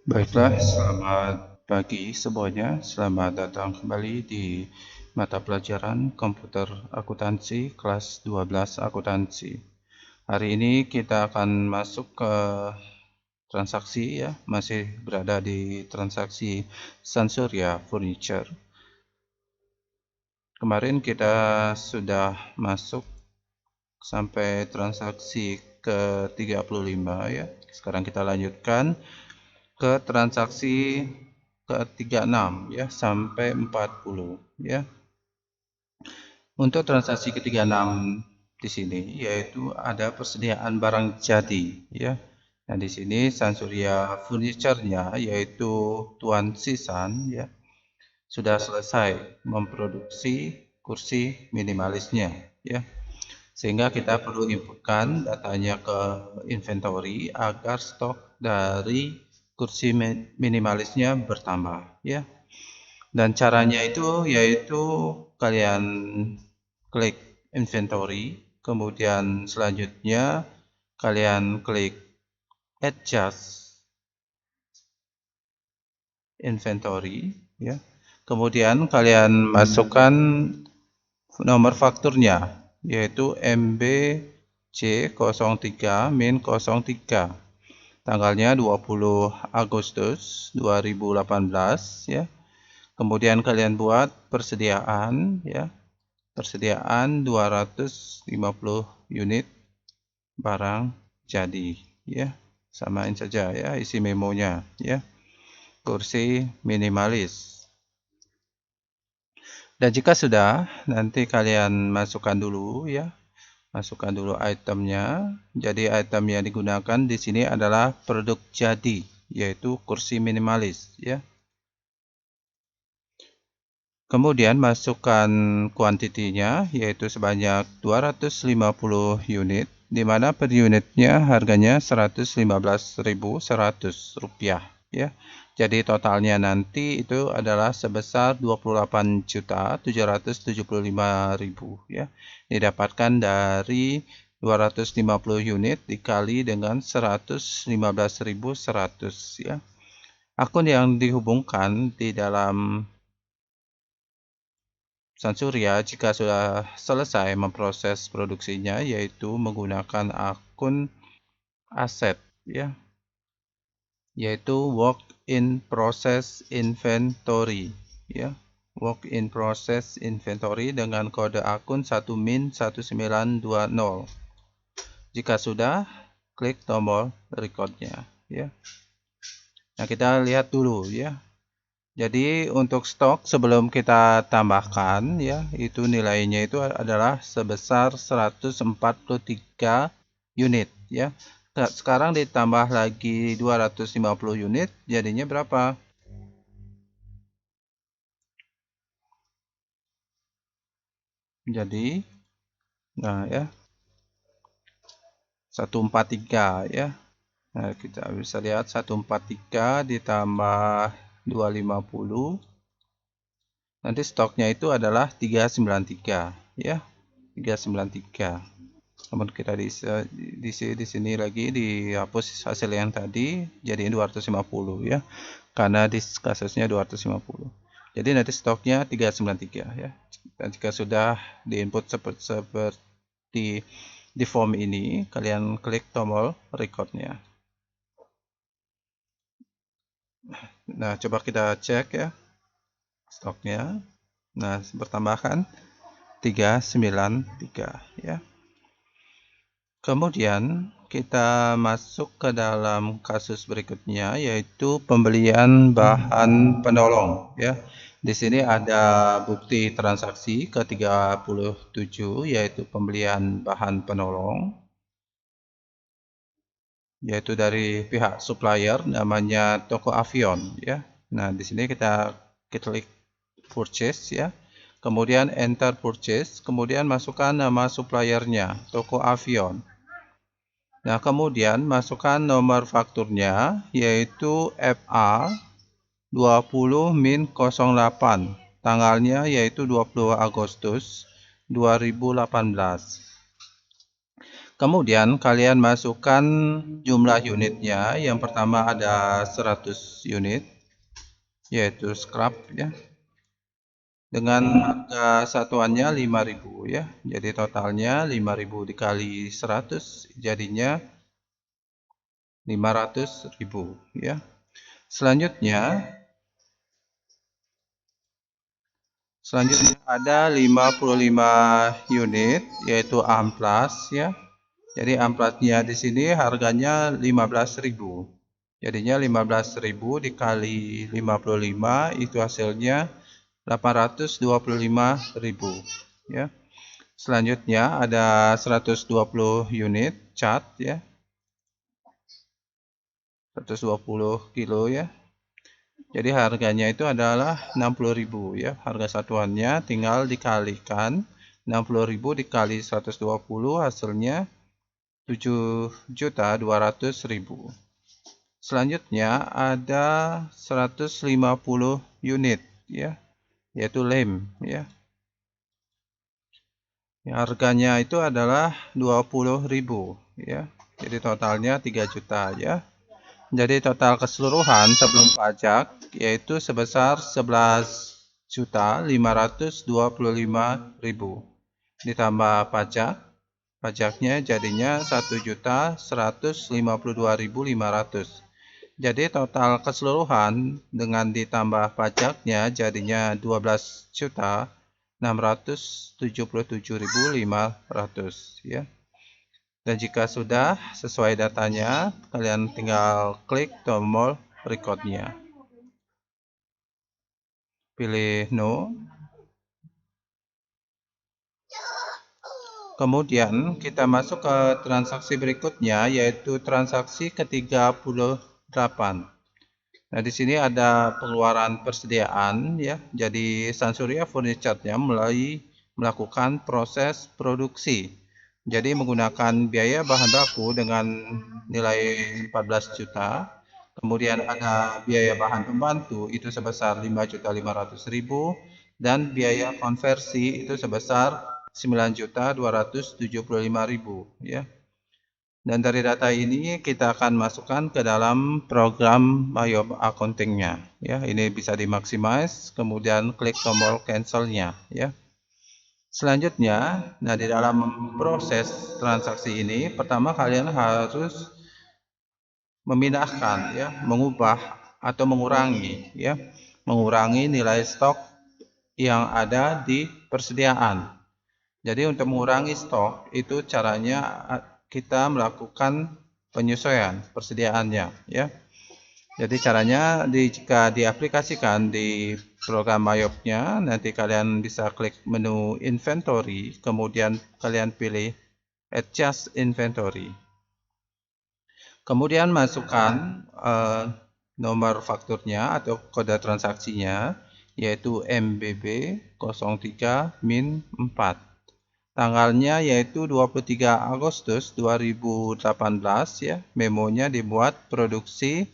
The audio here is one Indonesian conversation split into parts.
Baiklah, selamat pagi semuanya. Selamat datang kembali di mata pelajaran Komputer Akuntansi kelas 12 Akuntansi. Hari ini kita akan masuk ke transaksi ya, masih berada di transaksi Sansuriya Furniture. Kemarin kita sudah masuk sampai transaksi ke-35 ya. Sekarang kita lanjutkan ke transaksi ke-36 ya sampai 40 ya. Untuk transaksi ke-36 di sini yaitu ada persediaan barang jadi ya. Nah, di sini Sansuriya Furniture-nya yaitu Tuan Sisan ya sudah selesai memproduksi kursi minimalisnya ya. Sehingga kita perlu inputkan datanya ke inventory agar stok dari kursi minimalisnya bertambah ya. Dan caranya itu yaitu kalian klik inventory, kemudian selanjutnya kalian klik adjust inventory ya. Kemudian kalian masukkan nomor fakturnya yaitu MBC03-03. Tanggalnya 20 Agustus 2018 ya. Kemudian kalian buat persediaan ya. Persediaan 250 unit barang jadi ya. Samain saja ya isi memonya ya. Kursi minimalis. Dan jika sudah, nanti kalian masukkan dulu ya. Masukkan dulu itemnya. Jadi item yang digunakan di sini adalah produk jadi, yaitu kursi minimalis ya. Kemudian masukkan kuantitinya yaitu sebanyak 250 unit, di mana per unitnya harganya Rp115.100 ya. Jadi totalnya nanti itu adalah sebesar 28.775.000 ya. Didapatkan dari 250 unit dikali dengan 115.100 ya. Akun yang dihubungkan di dalam Sansuriya jika sudah selesai memproses produksinya yaitu menggunakan akun aset ya, yaitu work in process inventory ya. Work in process inventory dengan kode akun 1min1920. Jika sudah, klik tombol recordnya ya. Nah, kita lihat dulu ya. Jadi untuk stok sebelum kita tambahkan ya, itu nilainya itu adalah sebesar 143 unit ya. Sekarang ditambah lagi 250 unit, jadinya berapa? Jadi nah ya 143 ya. Nah, kita bisa lihat 143 ditambah 250. Nanti stoknya itu adalah 393 ya. 393. Kemudian kita di sini lagi dihapus hasil yang tadi jadi 250 ya. Karena di kasusnya 250. Jadi nanti stoknya 393 ya. Dan jika sudah diinput seperti di form ini, kalian klik tombol recordnya. Nah, coba kita cek ya stoknya. Nah, bertambahkan 393 ya. Kemudian kita masuk ke dalam kasus berikutnya yaitu pembelian bahan penolong ya. Di sini ada bukti transaksi ke-37 yaitu pembelian bahan penolong yaitu dari pihak supplier namanya Toko Avion ya. Nah, di sini kita klik purchase ya. Kemudian enter purchase, kemudian masukkan nama suppliernya Toko Avion. Nah, kemudian masukkan nomor fakturnya yaitu FA 20-08. Tanggalnya yaitu 20 Agustus 2018. Kemudian kalian masukkan jumlah unitnya. Yang pertama ada 100 unit, yaitu scrap ya. Dengan harga satuannya 5.000 ya. Jadi totalnya 5.000 dikali 100 jadinya 500.000 ya. Selanjutnya ada 55 unit yaitu amplas ya. Jadi amplasnya di sini harganya 15.000. Jadinya 15.000 dikali 55 itu hasilnya 825.000 ya. Selanjutnya ada 120 unit cat ya. 120 kilo ya. Jadi harganya itu adalah 60.000 ya. Harga satuannya tinggal dikalikan 60.000 dikali 120 hasilnya 7.200.000. Selanjutnya ada 150 unit ya, yaitu lem ya. Harganya itu adalah 20.000 ya. Jadi totalnya 3 juta ya. Jadi total keseluruhan sebelum pajak yaitu sebesar 11.525.000 ditambah pajaknya jadinya 1.152.500. Jadi total keseluruhan dengan ditambah pajaknya jadinya 12.677.500 ya. Dan jika sudah sesuai datanya, kalian tinggal klik tombol recordnya. Pilih no. Kemudian kita masuk ke transaksi berikutnya, yaitu transaksi ke-38. Nah, di sini ada pengeluaran persediaan ya. Jadi Sansuriya Furniture-nya mulai melakukan proses produksi. Jadi menggunakan biaya bahan baku dengan nilai 14 juta. Kemudian ada biaya bahan pembantu itu sebesar 5.500.000 dan biaya konversi itu sebesar 9.275.000 ya. Dan dari data ini kita akan masukkan ke dalam program Mayop accounting-nya ya. Ini bisa dimaksimis, kemudian klik tombol cancel-nya ya. Selanjutnya, nah di dalam proses transaksi ini pertama kalian harus memindahkan ya, mengubah atau mengurangi ya, mengurangi nilai stok yang ada di persediaan. Jadi untuk mengurangi stok itu caranya kita melakukan penyesuaian persediaannya ya. Jadi caranya jika diaplikasikan di program Mayop-nya, nanti kalian bisa klik menu inventory, kemudian kalian pilih adjust inventory. Kemudian masukkan nomor fakturnya atau kode transaksinya, yaitu MBB 03-4. Tanggalnya yaitu 23 Agustus 2018 ya. Memonya dibuat produksi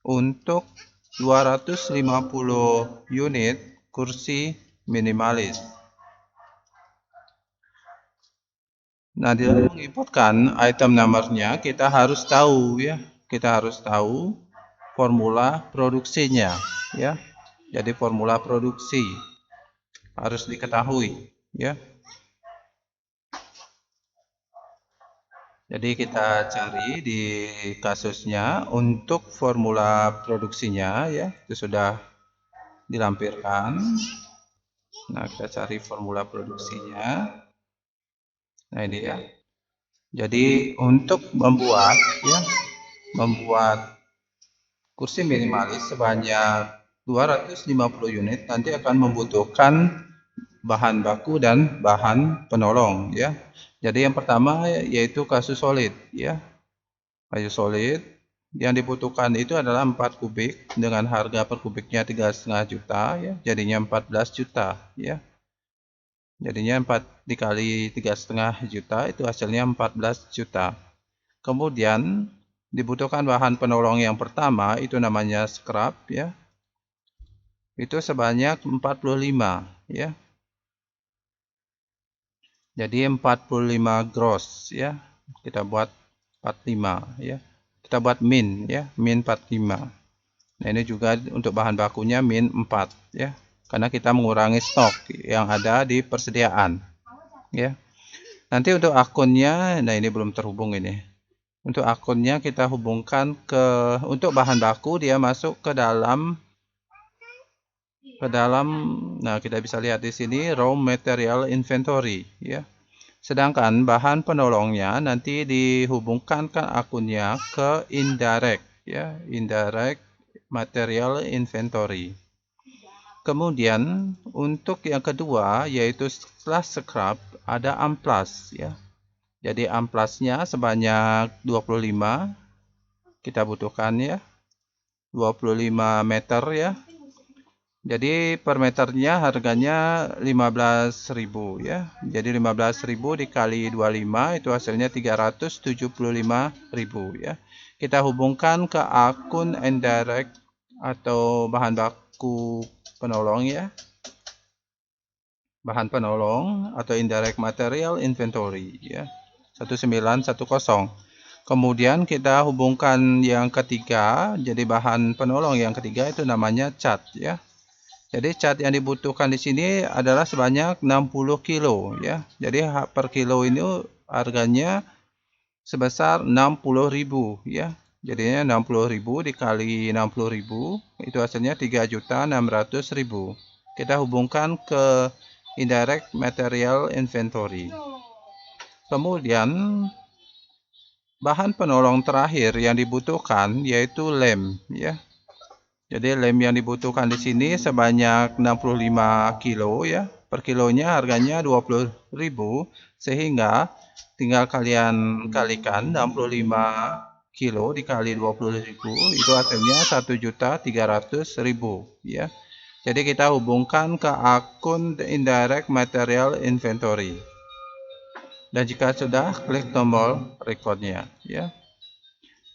untuk 250 unit kursi minimalis. Nah, di dalam menginputkan item number-nya kita harus tahu ya. Kita harus tahu formula produksinya ya. Jadi formula produksi harus diketahui ya. Jadi kita cari di kasusnya untuk formula produksinya ya, itu sudah dilampirkan. Nah, kita cari formula produksinya. Nah, ini ya. Jadi untuk membuat kursi minimalis sebanyak 250 unit nanti akan membutuhkan bahan baku dan bahan penolong ya. Jadi yang pertama yaitu kayu solid ya. Kayu solid yang dibutuhkan itu adalah 4 kubik dengan harga per kubiknya 3,5 juta ya. Jadinya 14 juta ya. Jadinya 4 dikali 3,5 juta itu hasilnya 14 juta. Kemudian dibutuhkan bahan penolong yang pertama itu namanya scrap ya. Itu sebanyak 45 ya. Jadi 45 gross ya. Kita buat 45 ya. Kita buat min ya, min 45. Nah, ini juga untuk bahan bakunya min 4 ya. Karena kita mengurangi stok yang ada di persediaan ya. Nanti untuk akunnya, nah ini belum terhubung ini. Untuk akunnya kita hubungkan untuk bahan baku dia masuk ke dalam nah kita bisa lihat di sini raw material inventory ya. Sedangkan bahan penolongnya nanti dihubungkan ke akunnya ke indirect ya, indirect material inventory. Kemudian untuk yang kedua yaitu setelah scrap ada amplas ya. Jadi amplasnya sebanyak 25 kita butuhkan ya. 25 meter ya. Jadi per meternya harganya 15.000 ya. Jadi 15.000 dikali 25 itu hasilnya 375.000 ya. Kita hubungkan ke akun indirect atau bahan baku penolong ya. Bahan penolong atau indirect material inventory ya. 1910. Kemudian kita hubungkan yang ketiga, jadi bahan penolong yang ketiga itu namanya cat ya. Jadi cat yang dibutuhkan di sini adalah sebanyak 60 kilo ya. Jadi per kilo ini harganya sebesar 60.000 ya. Jadinya 60.000 dikali 60.000 itu hasilnya 3.600.000. Kita hubungkan ke indirect material inventory. Kemudian bahan penolong terakhir yang dibutuhkan yaitu lem ya. Jadi lem yang dibutuhkan di sini sebanyak 65 kilo ya. Per kilonya harganya 20.000 sehingga tinggal kalian kalikan 65 kilo dikali 20.000 itu hasilnya 1.300.000 ya. Jadi kita hubungkan ke akun indirect material inventory. Dan jika sudah klik tombol recordnya ya.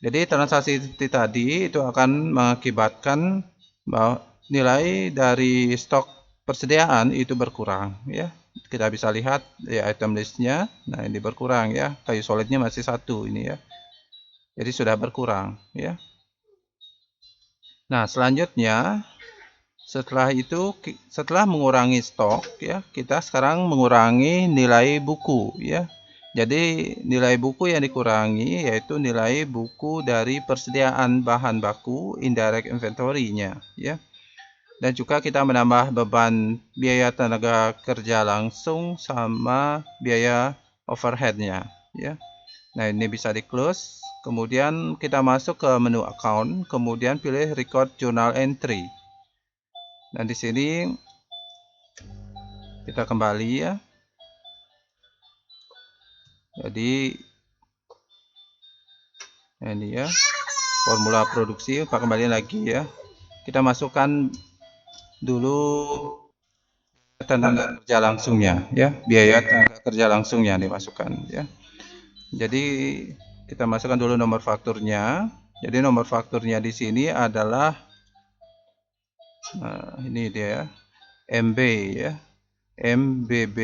Jadi transaksi tadi itu akan mengakibatkan bahwa nilai dari stok persediaan itu berkurang ya. Kita bisa lihat di item listnya. Nah, ini berkurang ya. Kayu solidnya masih 1 ini ya. Jadi sudah berkurang ya. Nah, selanjutnya setelah mengurangi stok ya, kita sekarang mengurangi nilai buku ya. Jadi nilai buku yang dikurangi yaitu nilai buku dari persediaan bahan baku indirect inventory-nya ya. Dan juga kita menambah beban biaya tenaga kerja langsung sama biaya overhead-nya ya. Nah, ini bisa di close. Kemudian kita masuk ke menu account, kemudian pilih record journal entry. Dan di sini kita kembali ya. Jadi ini ya formula produksi, Pak, kembali lagi ya. Kita masukkan dulu tenaga kerja langsungnya ya, biaya tenaga kerja langsungnya dimasukkan ya. Jadi kita masukkan dulu nomor fakturnya. Jadi nomor fakturnya di sini adalah ini dia ya, MB ya. MBB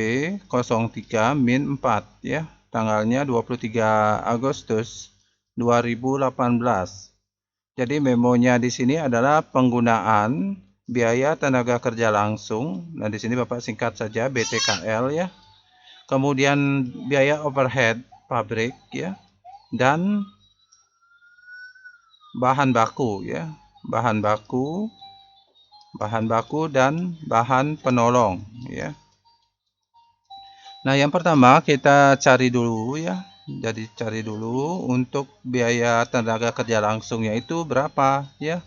03 min 4 ya. Tanggalnya 23 Agustus 2018. Jadi memonya di sini adalah penggunaan biaya tenaga kerja langsung. Nah, di sini Bapak singkat saja BTKL ya. Kemudian biaya overhead pabrik ya. Dan bahan baku ya. Bahan baku dan bahan penolong ya. Nah, yang pertama kita cari dulu ya. Jadi cari dulu untuk biaya tenaga kerja langsungnya itu berapa ya.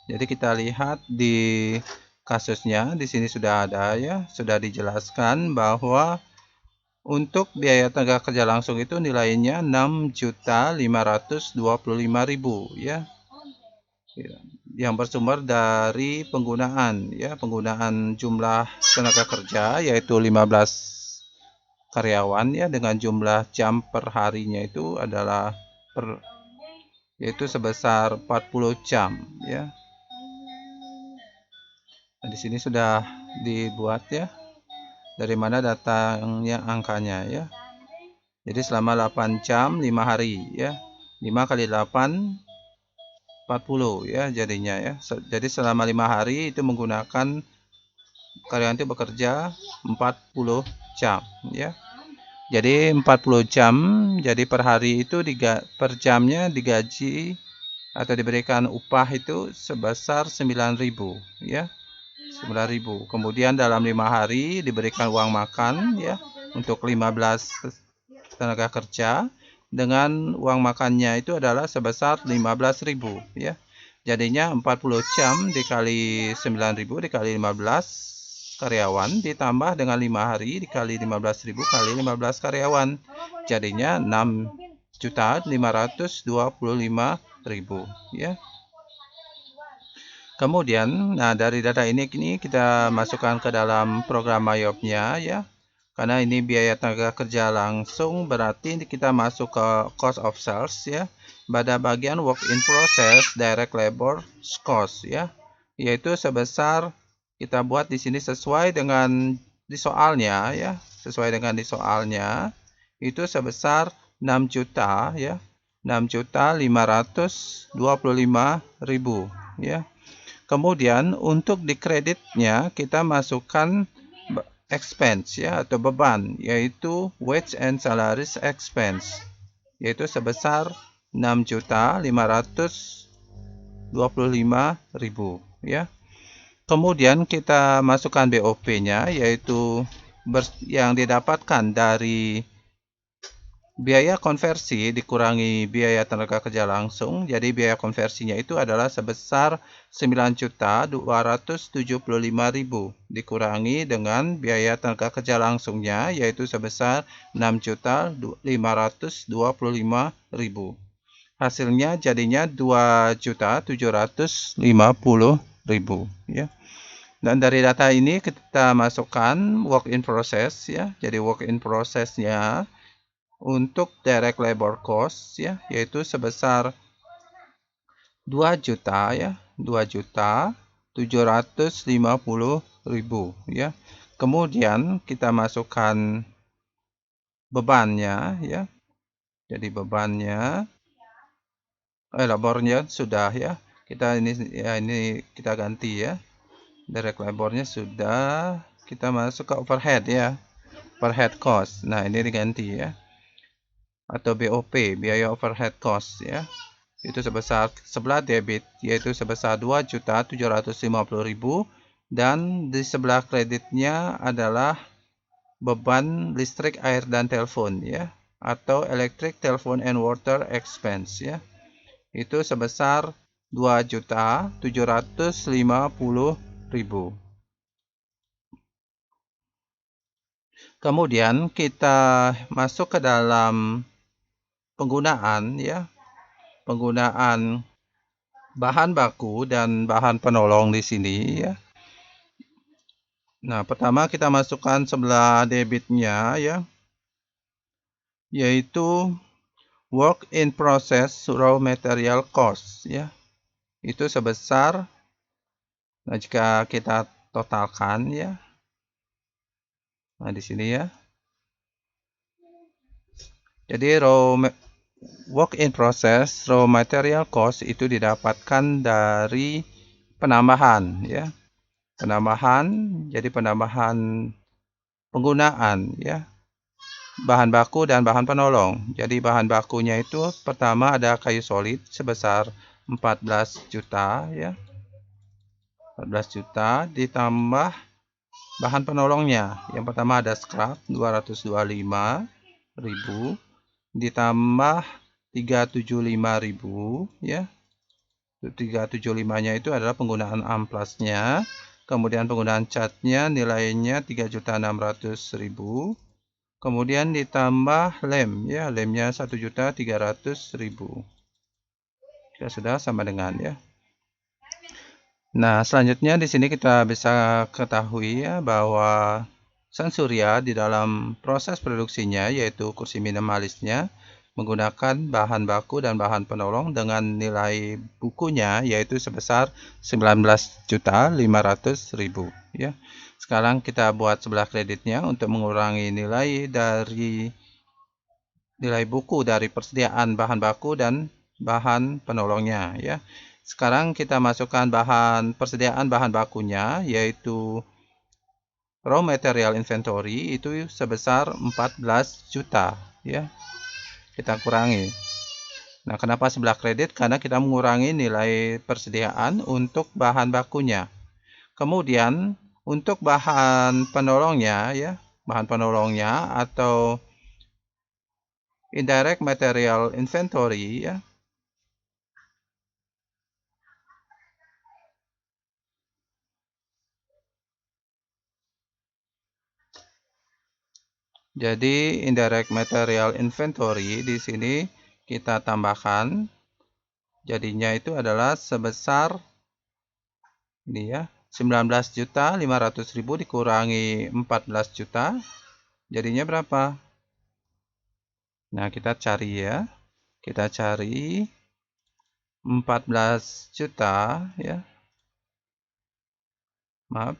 Jadi kita lihat di kasusnya di sini sudah ada ya, sudah dijelaskan bahwa untuk biaya tenaga kerja langsung itu nilainya 6.525.000 ya. Yang bersumber dari penggunaan ya, penggunaan jumlah tenaga kerja yaitu 15 karyawan ya, dengan jumlah jam per harinya itu adalah yaitu sebesar 40 jam ya. Nah, di sini sudah dibuat ya, dari mana datangnya angkanya ya. Jadi selama 8 jam 5 hari ya. 5 kali 8 40 ya jadinya ya. Jadi selama 5 hari itu menggunakan karyawan itu bekerja 40 jam ya. Jadi 40 jam, jadi per hari itu per jamnya digaji atau diberikan upah itu sebesar 9.000 ya. 9.000. Kemudian dalam 5 hari diberikan uang makan ya untuk 15 tenaga kerja dengan uang makannya itu adalah sebesar 15.000 ya. Jadinya 40 jam dikali 9.000 dikali 15 karyawan ditambah dengan 5 hari dikali 15.000 kali 15 karyawan. Jadinya 6.525.000 ya. Kemudian, nah dari data ini kita masukkan ke dalam program MyOp-nya ya. Karena ini biaya tenaga kerja langsung, berarti kita masuk ke cost of sales ya. Pada bagian work in process direct labor cost ya. Yaitu sebesar, kita buat di sini sesuai dengan di soalnya ya. Sesuai dengan di soalnya itu sebesar 6 juta ya. 6.525.000 ya. Kemudian untuk di kreditnya kita masukkan expense ya atau beban, yaitu wage and salaries expense, yaitu sebesar 6.525.000 ya. Kemudian kita masukkan BOP-nya, yaitu yang didapatkan dari biaya konversi dikurangi biaya tenaga kerja langsung. Jadi biaya konversinya itu adalah sebesar 9.275.000 dikurangi dengan biaya tenaga kerja langsungnya yaitu sebesar 6.525.000. Hasilnya jadinya 2.750.000 ya. Dan dari data ini kita masukkan work in process ya. Jadi work in process-nya untuk direct labor cost ya, yaitu sebesar 2 juta ya, 2.750.000 ya. Kemudian kita masukkan bebannya ya. Jadi bebannya labornya sudah ya. Kita ini kita ganti ya. Direct labornya sudah, kita masuk ke overhead ya. Overhead cost. Nah, ini diganti ya. Atau BOP, biaya overhead cost ya. Itu sebesar sebelah debit yaitu sebesar 2.750.000 dan di sebelah kreditnya adalah beban listrik, air dan telepon ya atau electric, telephone and water expense ya. Itu sebesar 2.750.000. Kemudian kita masuk ke dalam penggunaan ya. Penggunaan bahan baku dan bahan penolong di sini ya. Nah, pertama kita masukkan sebelah debitnya ya. Yaitu work in process raw material cost ya. Itu sebesar, nah jika kita totalkan ya. Nah, di sini ya. Jadi work in process raw material cost itu didapatkan dari penambahan ya. Penambahan, jadi penambahan penggunaan ya. Bahan baku dan bahan penolong. Jadi bahan bakunya itu pertama ada kayu solid sebesar 14 juta ya. 14 juta ditambah bahan penolongnya. Yang pertama ada scrap 225.000 ditambah 375.000 ya. 375-nya itu adalah penggunaan amplasnya. Kemudian penggunaan catnya nilainya 3.600.000. Kemudian ditambah lem ya, lemnya 1.300.000. Ya sudah sama dengan ya. Nah, selanjutnya di sini kita bisa ketahui ya bahwa Sansuriya di dalam proses produksinya yaitu kursi minimalisnya menggunakan bahan baku dan bahan penolong dengan nilai bukunya yaitu sebesar 19.500.000 ya. Sekarang kita buat sebelah kreditnya untuk mengurangi nilai dari nilai buku dari persediaan bahan baku dan bahan penolongnya ya. Sekarang kita masukkan persediaan bahan bakunya, yaitu raw material inventory itu sebesar 14 juta ya. Kita kurangi. Nah, kenapa sebelah kredit? Karena kita mengurangi nilai persediaan untuk bahan bakunya. Kemudian untuk bahan penolongnya ya, bahan penolongnya atau indirect material inventory ya. Jadi indirect material inventory di sini kita tambahkan, jadinya itu adalah sebesar ini ya, 19.500.000 dikurangi 14 juta, jadinya berapa? Nah, kita cari ya. Kita cari 14 juta ya. Maaf.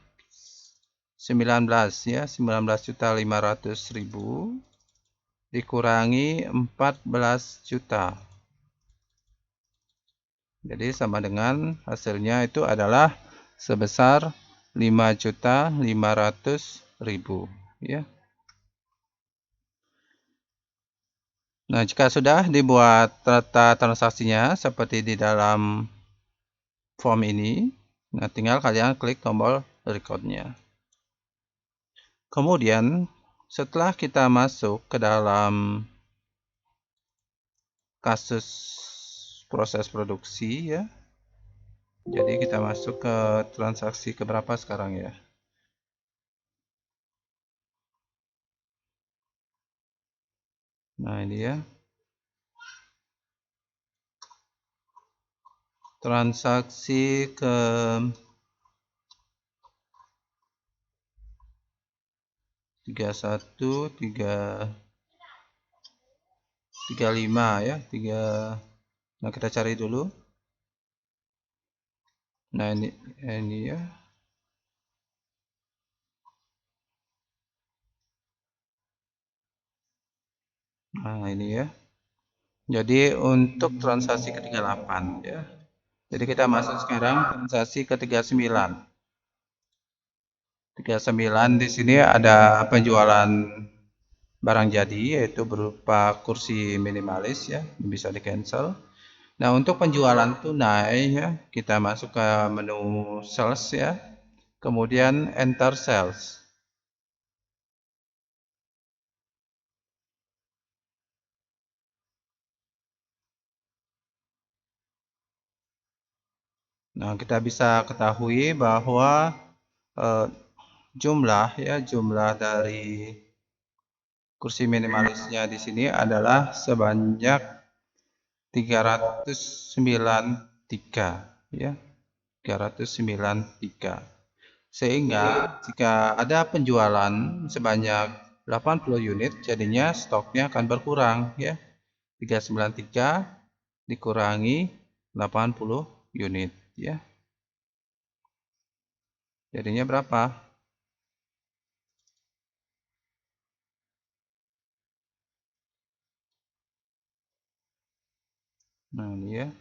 19 ya, 19.500.000 dikurangi 14 juta. Jadi sama dengan hasilnya itu adalah sebesar 5.500.000 ya. Nah, jika sudah dibuat data transaksinya seperti di dalam form ini, nah tinggal kalian klik tombol record-nya. Kemudian setelah kita masuk ke dalam kasus proses produksi ya, jadi kita masuk ke transaksi keberapa sekarang ya? Nah, ini ya. Transaksi ke 31, 35 ya, 3. Nah, kita cari dulu. Nah, ini ya. Nah, ini ya. Jadi untuk transaksi ke-38 ya. Jadi kita masuk sekarang transaksi ke-39. 39 di sini ada penjualan barang jadi, yaitu berupa kursi minimalis ya, bisa di cancel. Nah, untuk penjualan tunai ya, kita masuk ke menu sales ya, kemudian enter sales. Nah, kita bisa ketahui bahwa jumlah dari kursi minimalisnya di sini adalah sebanyak 393 ya. 393. Sehingga jika ada penjualan sebanyak 80 unit, jadinya stoknya akan berkurang ya. 393 dikurangi 80 unit ya. Jadinya berapa? Nah, ini ya.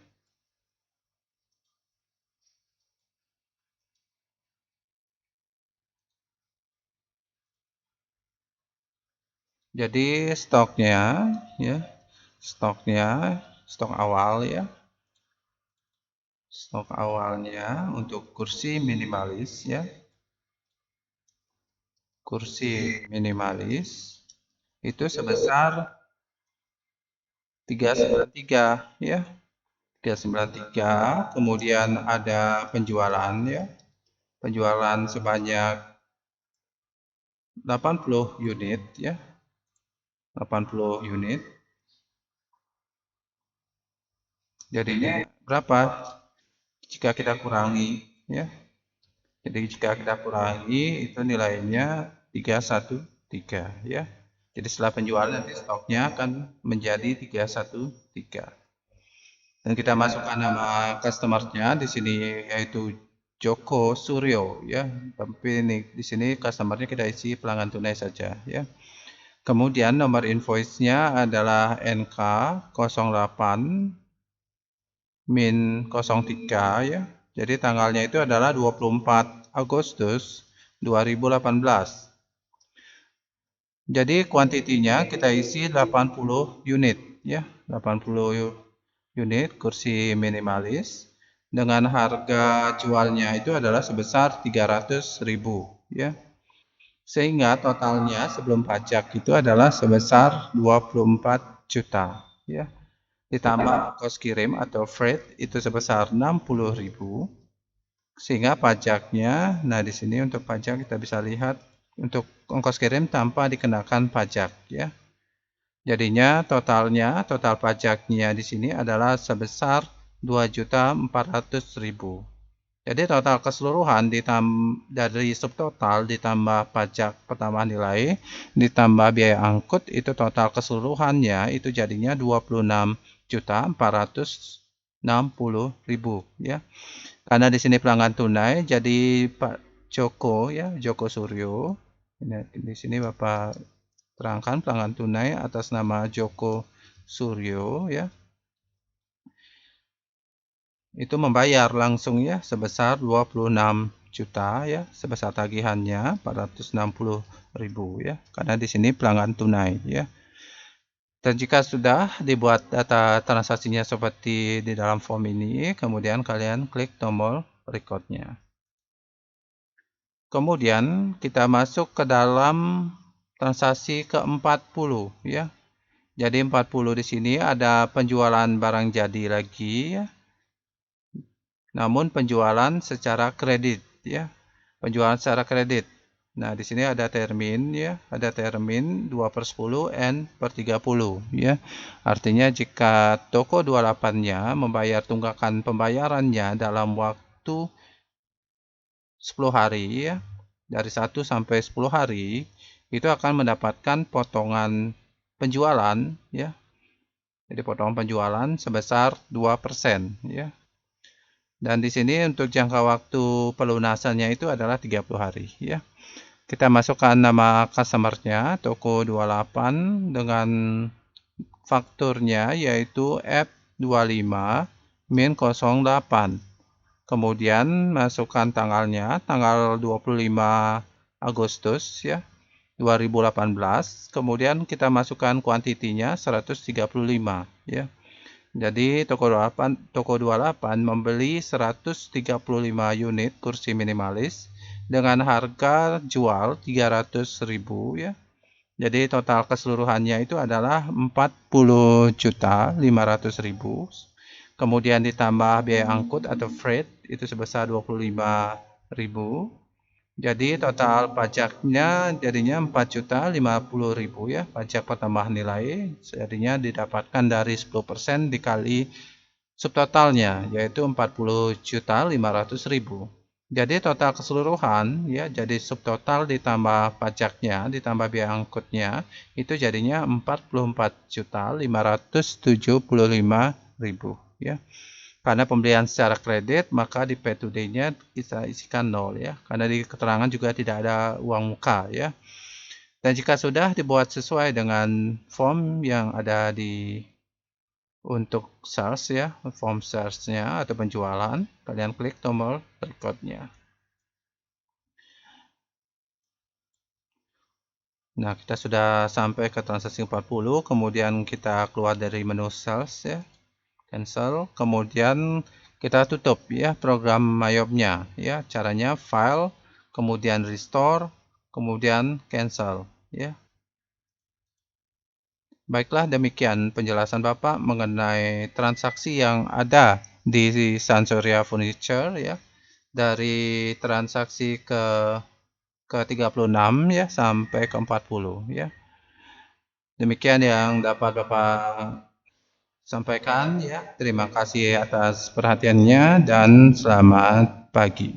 Jadi stoknya ya. Stok awal ya. Stok awalnya untuk kursi minimalis ya. Kursi minimalis itu sebesar 393 ya. 393, kemudian ada penjualan ya. Penjualan sebanyak 80 unit ya. 80 unit. Jadinya berapa? Jika kita kurangi ya. Jadi jika kita kurangi itu nilainya 313 ya. Jadi setelah penjualan nanti stoknya akan menjadi 313. Dan kita masukkan nama customer-nya di sini yaitu Joko Suryo ya. Tapi ini di sini customer-nya kita isi pelanggan tunai saja ya. Kemudian nomor invoice-nya adalah NK08-03 ya. Jadi tanggalnya itu adalah 24 Agustus 2018. Jadi kuantitinya kita isi 80 unit ya, 80 unit kursi minimalis dengan harga jualnya itu adalah sebesar 300.000 ya. Sehingga totalnya sebelum pajak itu adalah sebesar 24 juta ya. Ditambah ongkos kirim atau freight itu sebesar 60.000. Sehingga pajaknya, nah di sini untuk pajak kita bisa lihat untuk ongkos kirim tanpa dikenakan pajak ya. Jadinya total pajaknya di sini adalah sebesar 2.400.000. Jadi total keseluruhan dari subtotal ditambah pajak pertambahan nilai ditambah biaya angkut itu total keseluruhannya itu jadinya 26.460.000 ya. Karena di sini pelanggan tunai jadi Pak Joko ya, Joko Suryo. Di sini Bapak terangkan pelanggan tunai atas nama Joko Suryo ya. Itu membayar langsung ya sebesar 26 juta ya, sebesar tagihannya 460.000 ya. Karena di sini pelanggan tunai ya. Dan jika sudah dibuat data transaksinya seperti di dalam form ini, kemudian kalian klik tombol recordnya. Kemudian kita masuk ke dalam transaksi ke-40 ya. Jadi 40 di sini ada penjualan barang jadi lagi ya. Namun penjualan secara kredit ya. Penjualan secara kredit. Nah, di sini ada termin ya, ada termin 2/10 N/30 ya. Artinya jika toko 28-nya membayar tunggakan pembayarannya dalam waktu 10 hari ya. Dari 1 sampai 10 hari itu akan mendapatkan potongan penjualan ya. Jadi potongan penjualan sebesar 2% ya. Dan di sini untuk jangka waktu pelunasannya itu adalah 30 hari ya. Kita masukkan nama customer-nya toko 28 dengan fakturnya yaitu F25-08. Kemudian masukkan tanggalnya tanggal 25 Agustus ya 2018. Kemudian kita masukkan kuantitinya 135 ya. Jadi toko 28 membeli 135 unit kursi minimalis dengan harga jual 300.000 ya. Jadi total keseluruhannya itu adalah 40.500.000. Kemudian ditambah biaya angkut atau freight itu sebesar 25.000. Jadi total pajaknya jadinya 4.050.000 ya, pajak pertambahan nilai jadinya didapatkan dari 10% dikali subtotalnya yaitu 40.500.000. Jadi total keseluruhan ya, jadi subtotal ditambah pajaknya ditambah biaya angkutnya itu jadinya 44.575.000 ya. Karena pembelian secara kredit maka di pay to day-nya kita isikan 0 ya. Karena di keterangan juga tidak ada uang muka ya. Dan jika sudah dibuat sesuai dengan form yang ada di untuk sales ya, form sales-nya atau penjualan, kalian klik tombol record-nya. Nah, kita sudah sampai ke transaksi 40, kemudian kita keluar dari menu sales ya. Cancel, kemudian kita tutup ya program Mayop-nya ya. Caranya file, kemudian restore, kemudian cancel ya. Baiklah, demikian penjelasan Bapak mengenai transaksi yang ada di Sansauria Furniture ya. Dari transaksi ke-36 ya sampai ke-40 ya. Demikian yang dapat Bapak sampaikan ya. Terima kasih atas perhatiannya dan selamat pagi.